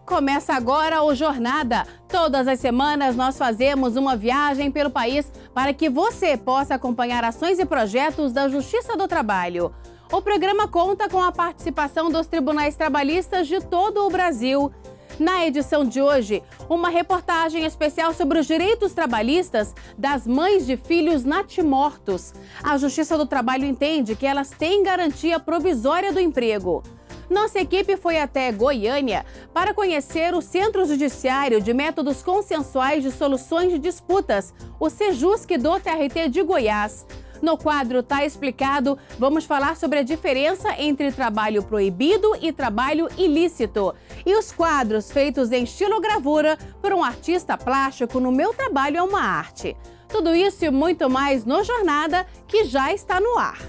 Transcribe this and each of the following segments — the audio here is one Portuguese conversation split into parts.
Começa agora o Jornada. Todas as semanas nós fazemos uma viagem pelo país para que você possa acompanhar ações e projetos da Justiça do Trabalho. O programa conta com a participação dos tribunais trabalhistas de todo o Brasil. Na edição de hoje, uma reportagem especial sobre os direitos trabalhistas das mães de filhos natimortos. A Justiça do Trabalho entende que elas têm garantia provisória do emprego. Nossa equipe foi até Goiânia para conhecer o Centro Judiciário de Métodos Consensuais de Soluções de Disputas, o Sejusc do TRT de Goiás. No quadro Tá Explicado, vamos falar sobre a diferença entre trabalho proibido e trabalho ilícito. E os quadros feitos em estilogravura por um artista plástico no Meu Trabalho é uma Arte. Tudo isso e muito mais no Jornada, que já está no ar.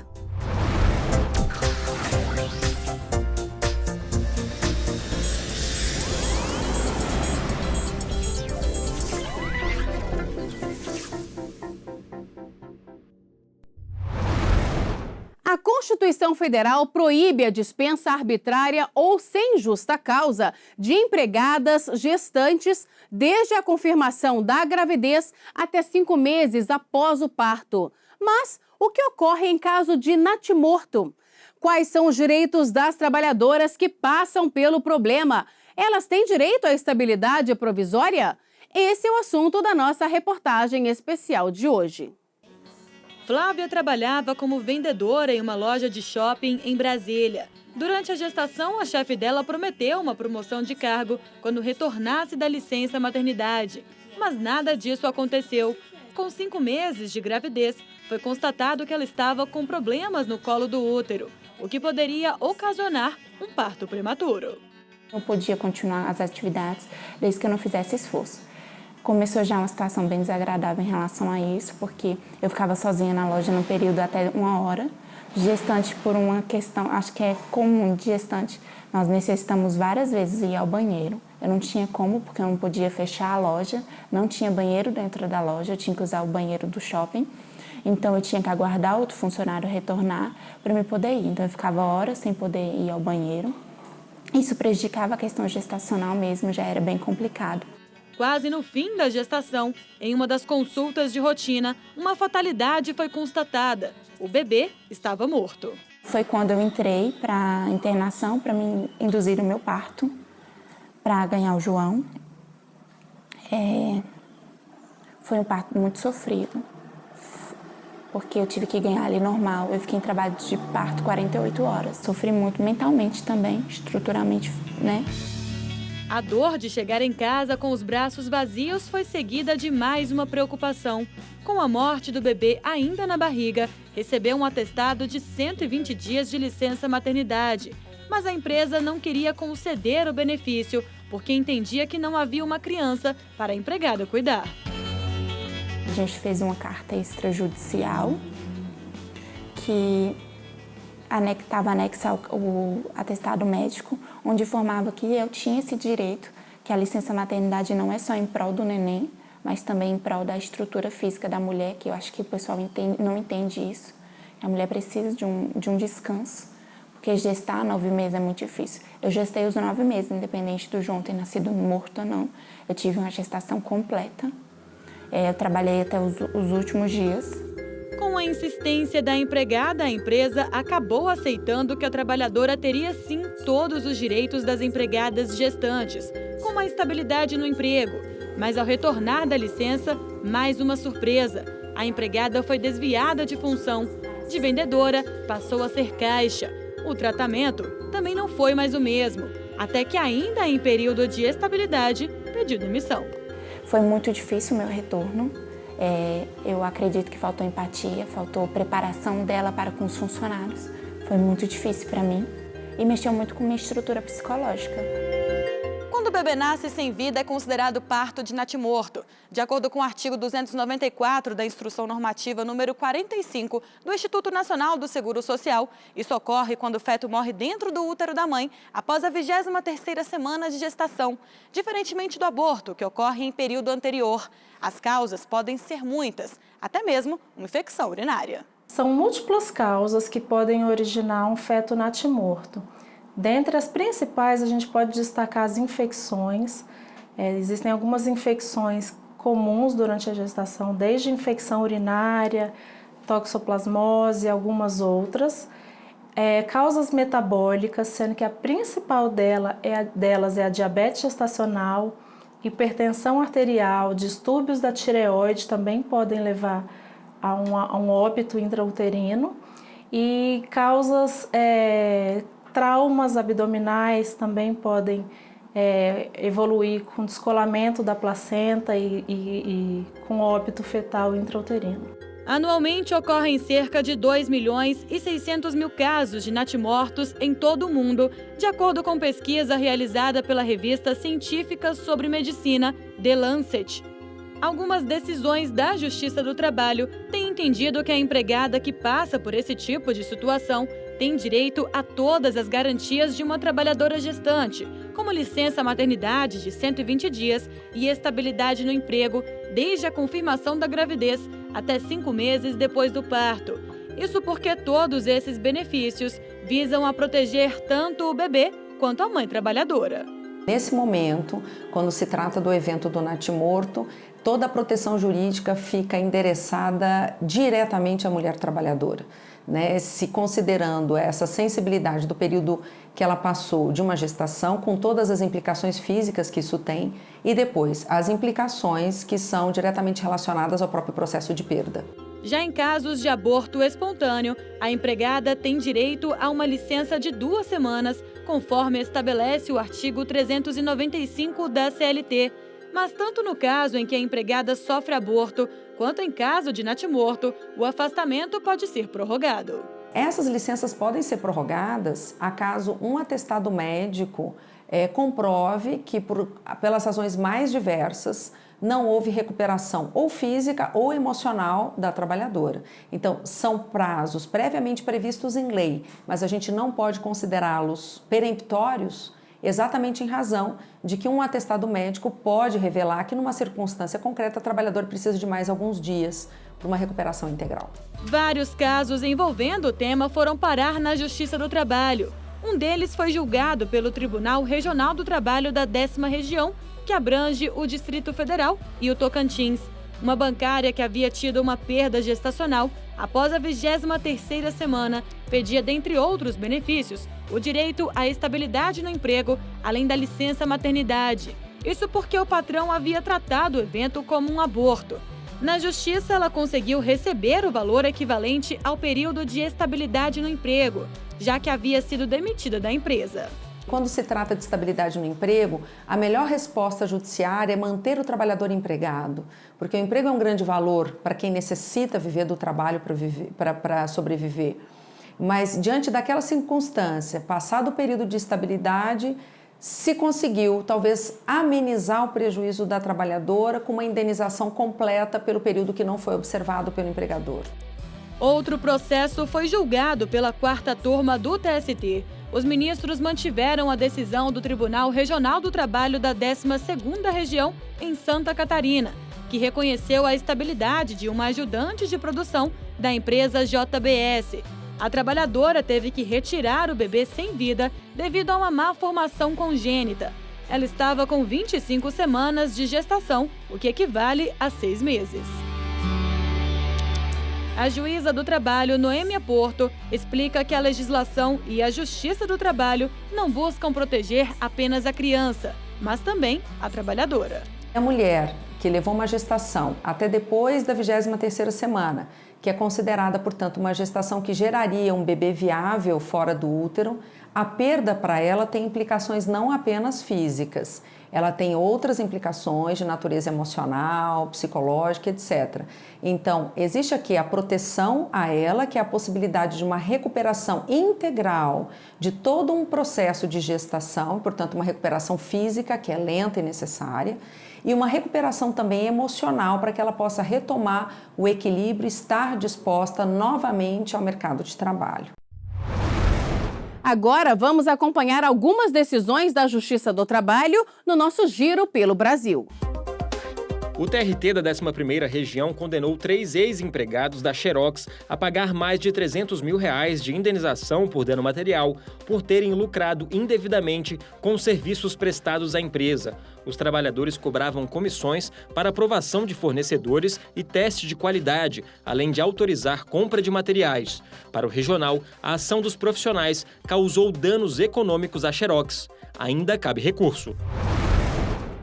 A Constituição Federal proíbe a dispensa arbitrária ou sem justa causa de empregadas gestantes desde a confirmação da gravidez até 5 meses após o parto. Mas o que ocorre em caso de natimorto? Quais são os direitos das trabalhadoras que passam pelo problema? Elas têm direito à estabilidade provisória? Esse é o assunto da nossa reportagem especial de hoje. Flávia trabalhava como vendedora em uma loja de shopping em Brasília. Durante a gestação, a chefe dela prometeu uma promoção de cargo quando retornasse da licença maternidade. Mas nada disso aconteceu. Com 5 meses de gravidez, foi constatado que ela estava com problemas no colo do útero, o que poderia ocasionar um parto prematuro. Eu podia continuar as atividades desde que eu não fizesse esforço. Começou já uma situação bem desagradável em relação a isso, porque eu ficava sozinha na loja num período até 1 hora. Gestante, por uma questão, acho que é comum de gestante, nós necessitamos várias vezes ir ao banheiro. Eu não tinha como, porque eu não podia fechar a loja, não tinha banheiro dentro da loja, eu tinha que usar o banheiro do shopping. Então eu tinha que aguardar outro funcionário retornar para me poder ir. Então eu ficava horas sem poder ir ao banheiro. Isso prejudicava a questão gestacional mesmo, já era bem complicado. Quase no fim da gestação, em uma das consultas de rotina, uma fatalidade foi constatada. O bebê estava morto. Foi quando eu entrei para a internação para me induzir o meu parto, para ganhar o João. Foi um parto muito sofrido, porque eu tive que ganhar ali normal. Eu fiquei em trabalho de parto 48 horas. Sofri muito mentalmente também, estruturalmente, né? A dor de chegar em casa com os braços vazios foi seguida de mais uma preocupação. Com a morte do bebê ainda na barriga, recebeu um atestado de 120 dias de licença maternidade. Mas a empresa não queria conceder o benefício, porque entendia que não havia uma criança para a empregada cuidar. A gente fez uma carta extrajudicial que estava anexa ao atestado médico, onde informava que eu tinha esse direito, que a licença maternidade não é só em prol do neném, mas também em prol da estrutura física da mulher, que eu acho que o pessoal não entende isso. A mulher precisa de um descanso, porque gestar 9 meses é muito difícil. Eu gestei os 9 meses, independente do João ter nascido morto ou não. Eu tive uma gestação completa. Eu trabalhei até os últimos dias. Com a insistência da empregada, a empresa acabou aceitando que a trabalhadora teria sim todos os direitos das empregadas gestantes, como a estabilidade no emprego. Mas ao retornar da licença, mais uma surpresa. A empregada foi desviada de função. De vendedora, passou a ser caixa. O tratamento também não foi mais o mesmo, até que ainda em período de estabilidade, pediu demissão. Foi muito difícil o meu retorno. Eu acredito que faltou empatia, faltou preparação dela para com os funcionários. Foi muito difícil para mim e mexeu muito com minha estrutura psicológica. Quando o bebê nasce sem vida, é considerado parto de natimorto. De acordo com o artigo 294 da Instrução Normativa número 45 do Instituto Nacional do Seguro Social, isso ocorre quando o feto morre dentro do útero da mãe após a 23ª semana de gestação, diferentemente do aborto, que ocorre em período anterior. As causas podem ser muitas, até mesmo uma infecção urinária. São múltiplas causas que podem originar um feto natimorto. Dentre as principais, a gente pode destacar as infecções. Existem algumas infecções comuns durante a gestação, desde infecção urinária, toxoplasmose e algumas outras. Causas metabólicas, sendo que a principal delas é a diabetes gestacional, hipertensão arterial, distúrbios da tireoide também podem levar a um óbito intrauterino, e causas traumas abdominais também podem evoluir com descolamento da placenta e com óbito fetal intrauterino. Anualmente ocorrem cerca de 2.600.000 casos de natimortos em todo o mundo, de acordo com pesquisa realizada pela revista científica sobre medicina The Lancet. Algumas decisões da Justiça do Trabalho têm entendido que a empregada que passa por esse tipo de situação tem direito a todas as garantias de uma trabalhadora gestante, como licença maternidade de 120 dias e estabilidade no emprego desde a confirmação da gravidez até 5 meses depois do parto. Isso porque todos esses benefícios visam a proteger tanto o bebê quanto a mãe trabalhadora. Nesse momento, quando se trata do evento do natimorto, toda a proteção jurídica fica endereçada diretamente à mulher trabalhadora, né? Se considerando essa sensibilidade do período que ela passou de uma gestação, com todas as implicações físicas que isso tem, e depois as implicações que são diretamente relacionadas ao próprio processo de perda. Já em casos de aborto espontâneo, a empregada tem direito a uma licença de 2 semanas, conforme estabelece o artigo 395 da CLT. Mas tanto no caso em que a empregada sofre aborto, quanto em caso de natimorto, o afastamento pode ser prorrogado. Essas licenças podem ser prorrogadas a caso um atestado médico comprove que, pelas razões mais diversas, não houve recuperação ou física ou emocional da trabalhadora. Então, são prazos previamente previstos em lei, mas a gente não pode considerá-los peremptórios exatamente em razão de que um atestado médico pode revelar que, numa circunstância concreta, a trabalhadora precisa de mais alguns dias para uma recuperação integral. Vários casos envolvendo o tema foram parar na Justiça do Trabalho. Um deles foi julgado pelo Tribunal Regional do Trabalho da 10ª Região, que abrange o Distrito Federal e o Tocantins. Uma bancária que havia tido uma perda gestacional após a 23ª semana pedia, dentre outros benefícios, o direito à estabilidade no emprego, além da licença maternidade. Isso porque o patrão havia tratado o evento como um aborto. Na justiça, ela conseguiu receber o valor equivalente ao período de estabilidade no emprego, já que havia sido demitida da empresa. Quando se trata de estabilidade no emprego, a melhor resposta judiciária é manter o trabalhador empregado, porque o emprego é um grande valor para quem necessita viver do trabalho para sobreviver. Mas, diante daquela circunstância, passado o período de estabilidade, se conseguiu, talvez, amenizar o prejuízo da trabalhadora com uma indenização completa pelo período que não foi observado pelo empregador. Outro processo foi julgado pela 4ª turma do TST. Os ministros mantiveram a decisão do Tribunal Regional do Trabalho da 12ª Região em Santa Catarina, que reconheceu a estabilidade de uma ajudante de produção da empresa JBS. A trabalhadora teve que retirar o bebê sem vida devido a uma má formação congênita. Ela estava com 25 semanas de gestação, o que equivale a 6 meses. A juíza do trabalho, Noêmia Porto, explica que a legislação e a Justiça do Trabalho não buscam proteger apenas a criança, mas também a trabalhadora. A mulher que levou uma gestação até depois da 23ª semana, que é considerada, portanto, uma gestação que geraria um bebê viável fora do útero, a perda para ela tem implicações não apenas físicas, ela tem outras implicações de natureza emocional, psicológica, etc. Então, existe aqui a proteção a ela, que é a possibilidade de uma recuperação integral de todo um processo de gestação, portanto, uma recuperação física, que é lenta e necessária, e uma recuperação também emocional para que ela possa retomar o equilíbrio e estar disposta novamente ao mercado de trabalho. Agora vamos acompanhar algumas decisões da Justiça do Trabalho no nosso Giro pelo Brasil. O TRT da 11ª Região condenou 3 ex-empregados da Xerox a pagar mais de R$300 mil de indenização por dano material por terem lucrado indevidamente com os serviços prestados à empresa. Os trabalhadores cobravam comissões para aprovação de fornecedores e teste de qualidade, além de autorizar compra de materiais. Para o regional, a ação dos profissionais causou danos econômicos à Xerox. Ainda cabe recurso.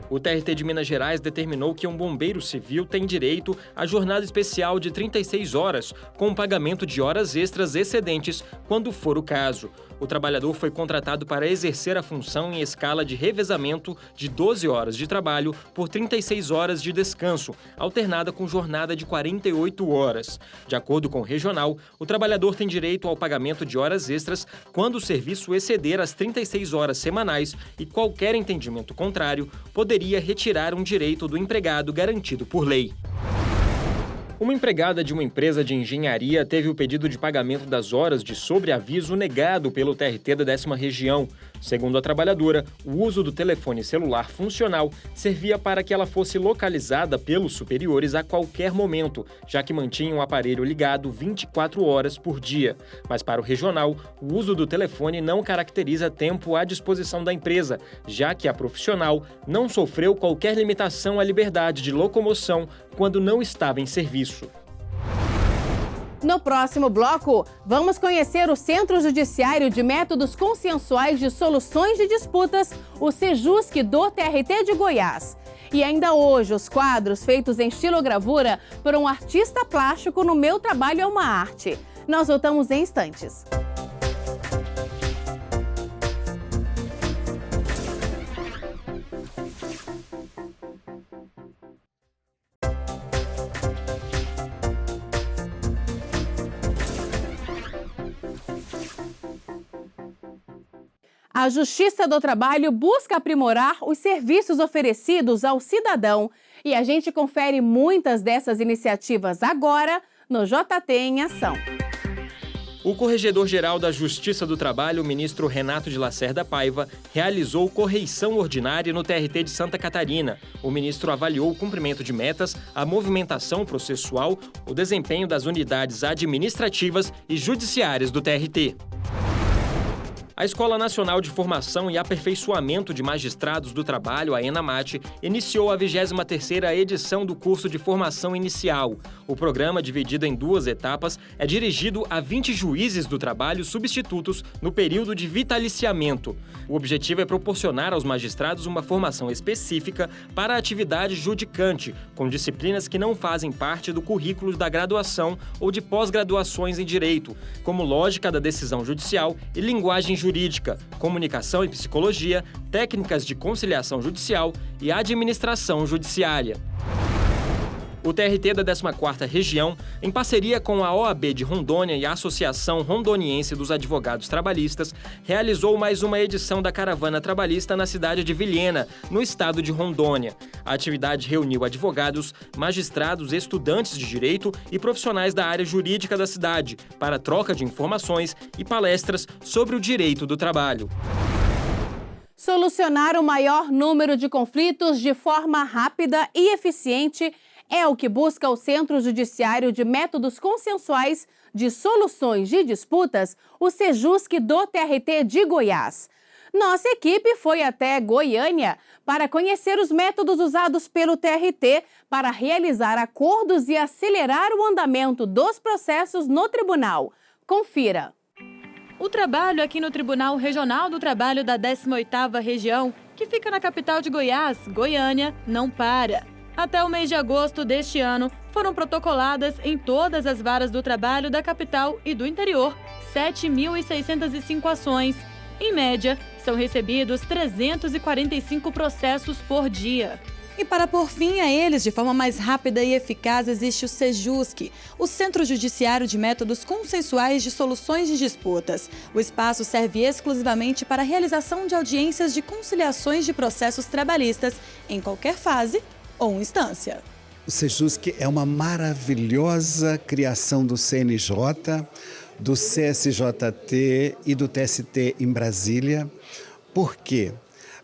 O TRT de Minas Gerais determinou que um bombeiro civil tem direito à jornada especial de 36 horas, com pagamento de horas extras excedentes, quando for o caso. O trabalhador foi contratado para exercer a função em escala de revezamento de 12 horas de trabalho por 36 horas de descanso, alternada com jornada de 48 horas. De acordo com o regional, o trabalhador tem direito ao pagamento de horas extras quando o serviço exceder as 36 horas semanais e qualquer entendimento contrário poderia retirar um direito do empregado garantido por lei. Uma empregada de uma empresa de engenharia teve o pedido de pagamento das horas de sobreaviso negado pelo TRT da 10ª Região. Segundo a trabalhadora, o uso do telefone celular funcional servia para que ela fosse localizada pelos superiores a qualquer momento, já que mantinha o aparelho ligado 24 horas por dia. Mas para o regional, o uso do telefone não caracteriza tempo à disposição da empresa, já que a profissional não sofreu qualquer limitação à liberdade de locomoção quando não estava em serviço. No próximo bloco, vamos conhecer o Centro Judiciário de Métodos Consensuais de Soluções de Disputas, o Sejusc do TRT de Goiás. E ainda hoje, os quadros feitos em estilogravura por um artista plástico no Meu Trabalho é uma Arte. Nós voltamos em instantes. A Justiça do Trabalho busca aprimorar os serviços oferecidos ao cidadão e a gente confere muitas dessas iniciativas agora no JT em Ação. O Corregedor-Geral da Justiça do Trabalho, o ministro Renato de Lacerda Paiva, realizou correição ordinária no TRT de Santa Catarina. O ministro avaliou o cumprimento de metas, a movimentação processual, o desempenho das unidades administrativas e judiciárias do TRT. A Escola Nacional de Formação e Aperfeiçoamento de Magistrados do Trabalho, a ENAMAT, iniciou a 23ª edição do curso de formação inicial. O programa, dividido em 2 etapas, é dirigido a 20 juízes do trabalho substitutos no período de vitaliciamento. O objetivo é proporcionar aos magistrados uma formação específica para a atividade judicante, com disciplinas que não fazem parte do currículo da graduação ou de pós-graduações em direito, como lógica da decisão judicial e linguagem jurídica, comunicação e psicologia, técnicas de conciliação judicial e administração judiciária. O TRT da 14ª Região, em parceria com a OAB de Rondônia e a Associação Rondoniense dos Advogados Trabalhistas, realizou mais uma edição da Caravana Trabalhista na cidade de Vilhena, no estado de Rondônia. A atividade reuniu advogados, magistrados, estudantes de direito e profissionais da área jurídica da cidade, para troca de informações e palestras sobre o direito do trabalho. Solucionar o maior número de conflitos de forma rápida e eficiente é o que busca o Centro Judiciário de Métodos Consensuais de Soluções de Disputas, o Sejusc do TRT de Goiás. Nossa equipe foi até Goiânia para conhecer os métodos usados pelo TRT para realizar acordos e acelerar o andamento dos processos no tribunal. Confira. O trabalho aqui no Tribunal Regional do Trabalho da 18ª Região, que fica na capital de Goiás, Goiânia, não para. Até o mês de agosto deste ano, foram protocoladas em todas as varas do trabalho da capital e do interior 7.605 ações. Em média, são recebidos 345 processos por dia. E para pôr fim a eles de forma mais rápida e eficaz, existe o Sejusc, o Centro Judiciário de Métodos Consensuais de Soluções de Disputas. O espaço serve exclusivamente para a realização de audiências de conciliações de processos trabalhistas em qualquer fase ou instância. O Sejusc é uma maravilhosa criação do CNJ, do CSJT e do TST em Brasília, porque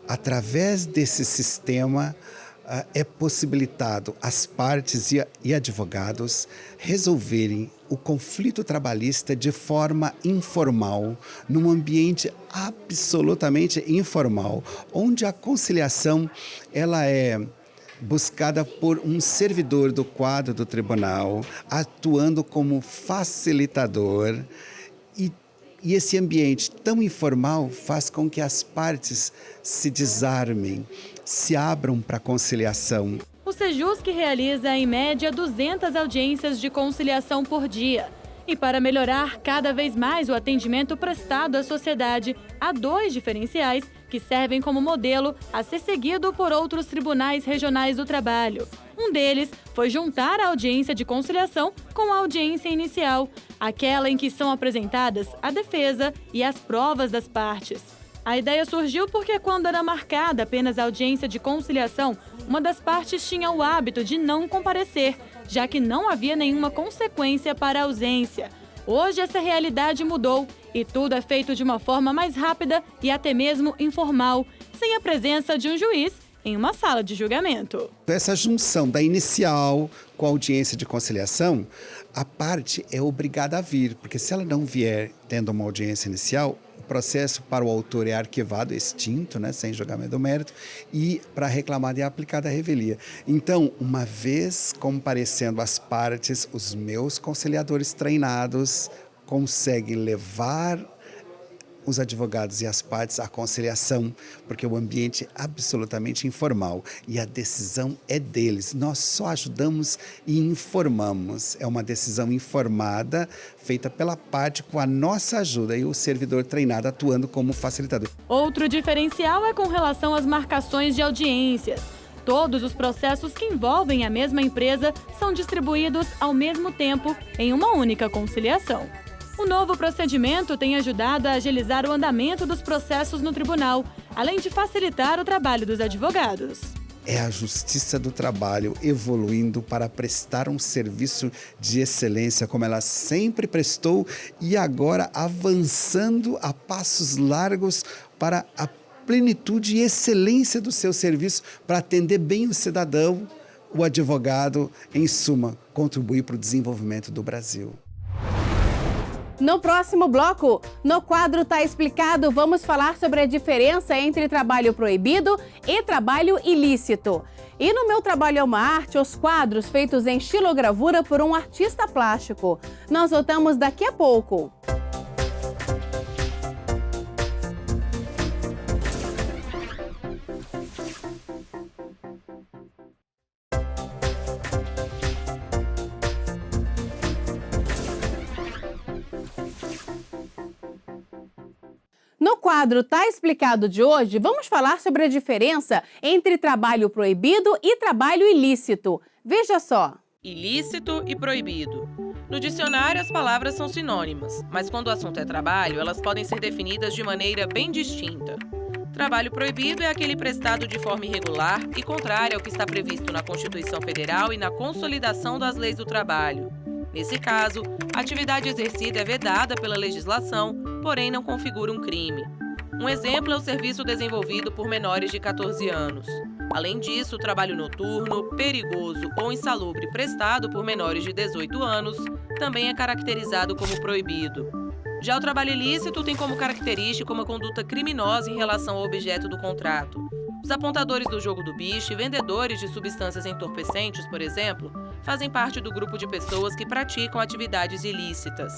através desse sistema é possibilitado às partes e advogados resolverem o conflito trabalhista de forma informal, num ambiente absolutamente informal, onde a conciliação ela é buscada por um servidor do quadro do tribunal, atuando como facilitador. E esse ambiente tão informal faz com que as partes se desarmem, se abram para a conciliação. O Sejusc realiza, em média, 200 audiências de conciliação por dia. E para melhorar cada vez mais o atendimento prestado à sociedade, há 2 diferenciais que servem como modelo a ser seguido por outros tribunais regionais do trabalho. Um deles foi juntar a audiência de conciliação com a audiência inicial, aquela em que são apresentadas a defesa e as provas das partes. A ideia surgiu porque, quando era marcada apenas a audiência de conciliação, uma das partes tinha o hábito de não comparecer, já que não havia nenhuma consequência para a ausência. Hoje essa realidade mudou e tudo é feito de uma forma mais rápida e até mesmo informal, sem a presença de um juiz em uma sala de julgamento. Essa junção da inicial com a audiência de conciliação, a parte é obrigada a vir, porque se ela não vier tendo uma audiência inicial, o processo para o autor é arquivado, extinto, sem julgamento do mérito, e para reclamar é aplicada a revelia. Então, uma vez comparecendo as partes, os meus conciliadores treinados conseguem levar os advogados e as partes à conciliação, porque o ambiente é absolutamente informal e a decisão é deles. Nós só ajudamos e informamos. É uma decisão informada, feita pela parte com a nossa ajuda e o servidor treinado atuando como facilitador. Outro diferencial é com relação às marcações de audiências. Todos os processos que envolvem a mesma empresa são distribuídos ao mesmo tempo em uma única conciliação. O novo procedimento tem ajudado a agilizar o andamento dos processos no tribunal, além de facilitar o trabalho dos advogados. É a Justiça do Trabalho evoluindo para prestar um serviço de excelência como ela sempre prestou e agora avançando a passos largos para a plenitude e excelência do seu serviço para atender bem o cidadão, o advogado, em suma, contribuir para o desenvolvimento do Brasil. No próximo bloco, no quadro Tá Explicado, vamos falar sobre a diferença entre trabalho proibido e trabalho ilícito. E no Meu Trabalho é uma Arte, os quadros feitos em xilogravura por um artista plástico. Nós voltamos daqui a pouco. No quadro Tá Explicado de hoje, vamos falar sobre a diferença entre trabalho proibido e trabalho ilícito. Veja só. Ilícito e proibido. No dicionário, as palavras são sinônimas, mas quando o assunto é trabalho, elas podem ser definidas de maneira bem distinta. Trabalho proibido é aquele prestado de forma irregular e contrária ao que está previsto na Constituição Federal e na Consolidação das Leis do Trabalho. Nesse caso, a atividade exercida é vedada pela legislação, porém não configura um crime. Um exemplo é o serviço desenvolvido por menores de 14 anos. Além disso, o trabalho noturno, perigoso ou insalubre prestado por menores de 18 anos também é caracterizado como proibido. Já o trabalho ilícito tem como característica uma conduta criminosa em relação ao objeto do contrato. Os apontadores do jogo do bicho e vendedores de substâncias entorpecentes, por exemplo, fazem parte do grupo de pessoas que praticam atividades ilícitas.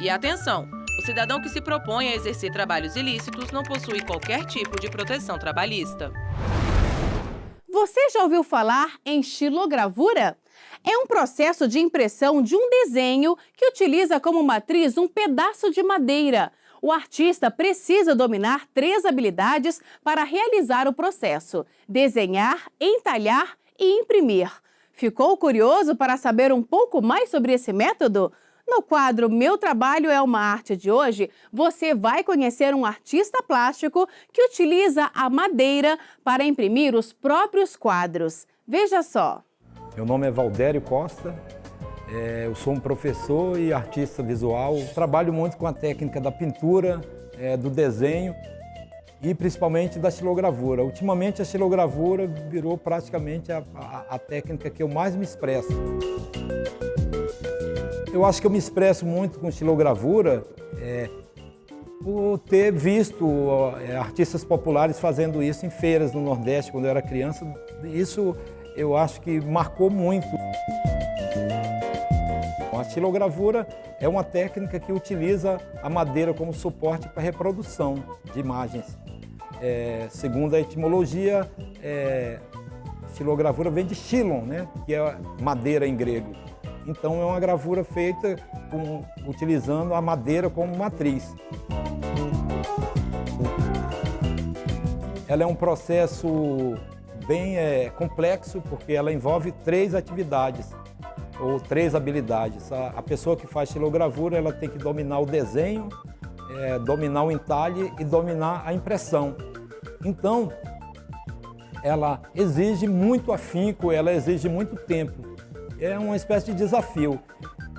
E atenção! O cidadão que se propõe a exercer trabalhos ilícitos não possui qualquer tipo de proteção trabalhista. Você já ouviu falar em xilogravura? É um processo de impressão de um desenho que utiliza como matriz um pedaço de madeira. O artista precisa dominar 3 habilidades para realizar o processo: desenhar, entalhar e imprimir. Ficou curioso para saber um pouco mais sobre esse método? No quadro Meu Trabalho é uma Arte de hoje, você vai conhecer um artista plástico que utiliza a madeira para imprimir os próprios quadros. Veja só. Meu nome é Valdério Costa, eu sou um professor e artista visual. Trabalho muito com a técnica da pintura, do desenho. e principalmente da xilogravura. Ultimamente a xilogravura virou praticamente a técnica que eu mais me expresso. Eu acho que eu me expresso muito com xilogravura por ter visto artistas populares fazendo isso em feiras no Nordeste quando eu era criança. Isso eu acho que marcou muito. A xilogravura é uma técnica que utiliza a madeira como suporte para reprodução de imagens. Segundo a etimologia, xilogravura vem de xilon, né, que é madeira em grego. Então é uma gravura feita utilizando a madeira como matriz. Ela é um processo bem complexo porque ela envolve 3 atividades ou 3 habilidades. A pessoa que faz xilogravura ela tem que dominar o desenho, dominar o entalhe e dominar a impressão. Então, ela exige muito afinco, ela exige muito tempo. É uma espécie de desafio.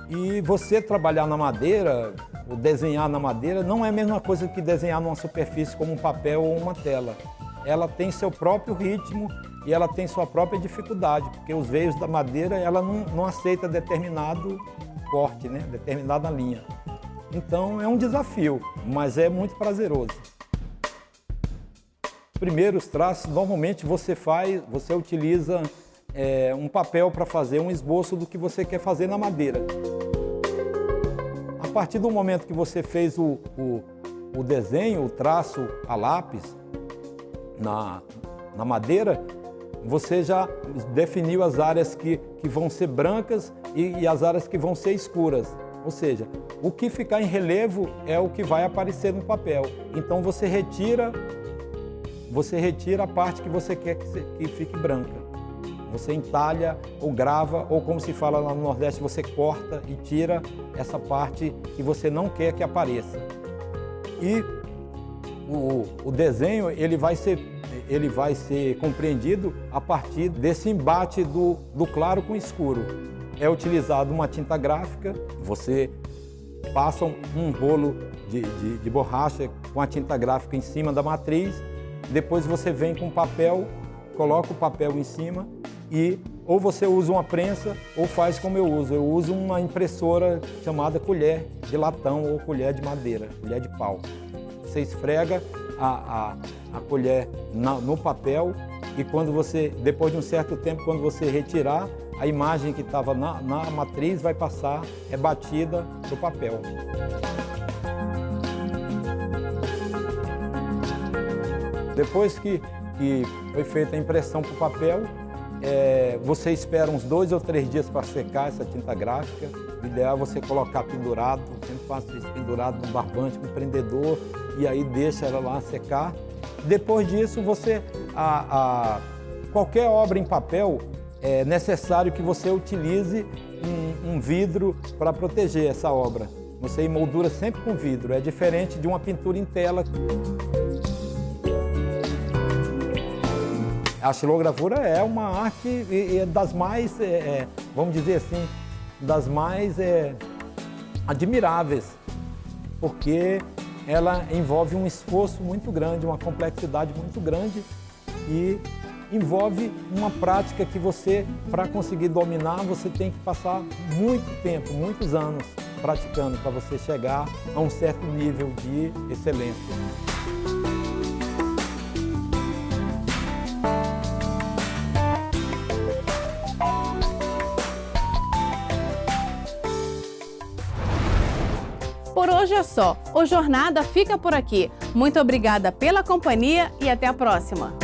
E você trabalhar na madeira, ou desenhar na madeira, não é a mesma coisa que desenhar numa superfície como um papel ou uma tela. Ela tem seu próprio ritmo e ela tem sua própria dificuldade, porque os veios da madeira ela não aceita determinado corte, né? Determinada linha. Então é um desafio, mas é muito prazeroso. Primeiros traços, normalmente você utiliza um papel para fazer um esboço do que você quer fazer na madeira. A partir do momento que você fez o desenho, o traço a lápis na madeira, você já definiu as áreas que vão ser brancas e as áreas que vão ser escuras. Ou seja, o que ficar em relevo é o que vai aparecer no papel. Então você retira a parte que você quer que fique branca. Você entalha ou grava, ou como se fala lá no Nordeste, você corta e tira essa parte que você não quer que apareça. E o desenho ele vai ser compreendido a partir desse embate do claro com o escuro. É utilizado uma tinta gráfica, você passa um rolo de borracha com a tinta gráfica em cima da matriz, depois você vem com papel, coloca o papel em cima e ou você usa uma prensa ou faz como eu uso. Eu uso uma impressora chamada colher de latão ou colher de madeira, colher de pau. Você esfrega a colher no papel e depois de um certo tempo, quando você retirar, a imagem que estava na matriz vai passar, é batida no papel. Depois que foi feita a impressão para o papel, você espera uns 2 ou 3 dias para secar essa tinta gráfica. O ideal é você colocar pendurado, sempre faço isso pendurado no barbante com prendedor e aí deixa ela lá secar. Depois disso, qualquer obra em papel é necessário que você utilize um vidro para proteger essa obra. Você emoldura sempre com vidro, é diferente de uma pintura em tela. A xilogravura é uma arte das mais, vamos dizer assim, das mais admiráveis, porque ela envolve um esforço muito grande, uma complexidade muito grande e envolve uma prática que você, para conseguir dominar, você tem que passar muito tempo, muitos anos praticando para você chegar a um certo nível de excelência. Por hoje é só. O Jornada fica por aqui. Muito obrigada pela companhia e até a próxima.